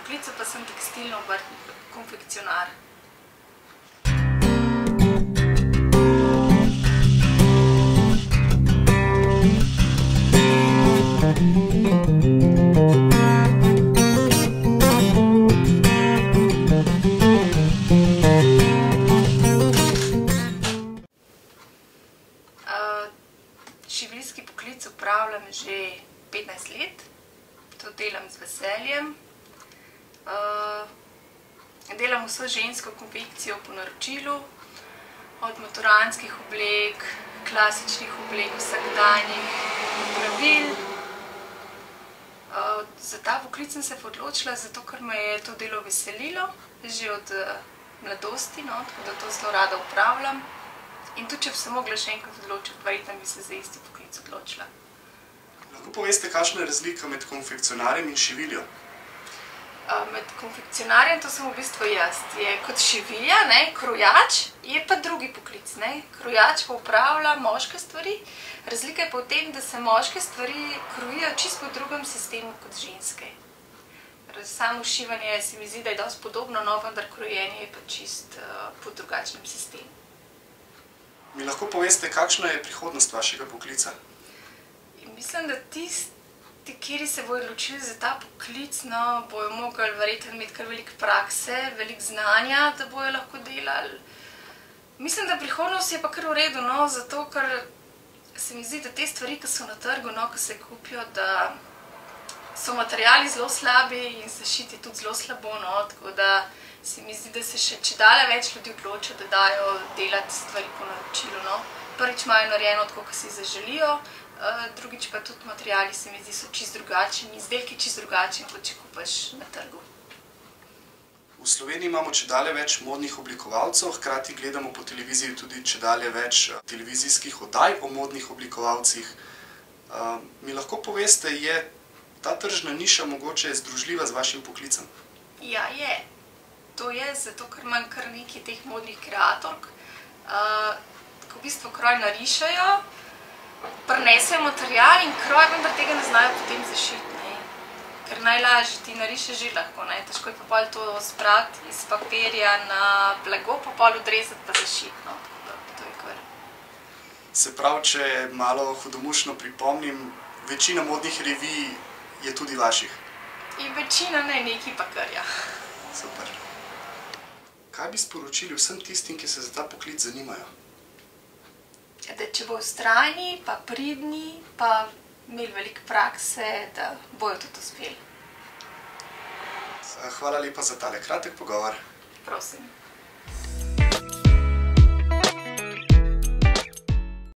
poklicu pa sem tekstilni obrtnik, konfekcionar. Šiviljski poklic opravljam že 15 let, to delam z veseljem. Delam vso žensko konfekcijo po naročilu, od maturantskih oblek, klasičnih oblek, vsakdanjih opravil. Za ta poklic sem se odločila, zato ker me je to delo veselilo, že od mladosti, tako da to zelo rada opravljam. In tudi, če bi se mogla še enkrat odločiti, verjetno bi se za isti poklic odločila. Lahko poveste, kakšna je razlika med konfekcionarjem in šiviljo? Med konfekcionarjem, to sem v bistvu jaz, je kot šivilja, krojač, je pa drugi poklic. Krojač pa opravlja moške stvari, razlika je pa v tem, da se moške stvari krojijo čisto po drugem sistemu kot ženske. Samo šivanje se mi zdi, da je dosti podobno, vendar krojenje je pa čisto po drugačnem sistemu. Mi lahko poveste, kakšna je prihodnost vašega poklica? Mislim, da tisti, kateri se bodo odločili za ta poklic, bojo mogli verjetno imeti kar veliko prakse, veliko znanja, da bojo lahko delali. Mislim, da prihodnost je pa kar v redu, zato ker se mi zdi, da te stvari, ki so na trgu, ki se kupijo, da so materiali zelo slabi in se šiti tudi zelo slabo, tako da se mi zdi, da se še čedalje več ljudi odloča, da dajo delati stvari po naročilu. Prvič imajo narejeno tako, kot si zaželijo, drugič pa tudi materiali se mi zdi so čisto drugačni, izdelki čisto drugačni, kot če kupaš na trgu. V Sloveniji imamo čedalje več modnih oblikovalcev, hkrati gledamo po televiziji tudi čedalje več televizijskih oddaj o modnih oblikovalcih. Mi lahko poveste, je ta tržna niša mogoče združljiva z vašim poklicem? Ja, je. To je, zato ker imam kar nekaj teh modnih kreatork, ki v bistvu kroj narišajo, prinesejo material in kroj, vendar tega ne znajo potem zašiti. Ker najlažje ti narišeš že lahko, težko je pa pol to spraviti iz papirja na blago, pa pol odrezati pa zašiti, tako da to je kar. Se pravi, če malo hudomušno pripomnim, večina modnih revij je tudi vaših? In večina ne, nekaj pa kar, ja. Super. Kaj bi sporočili vsem tistim, ki se za ta poklic zanimajo? Da če bojo vztrajni, pa pridni, pa imeli veliko prakse, da bojo tudi uspeli. Hvala lepa za tale kratek pogovor. Prosim.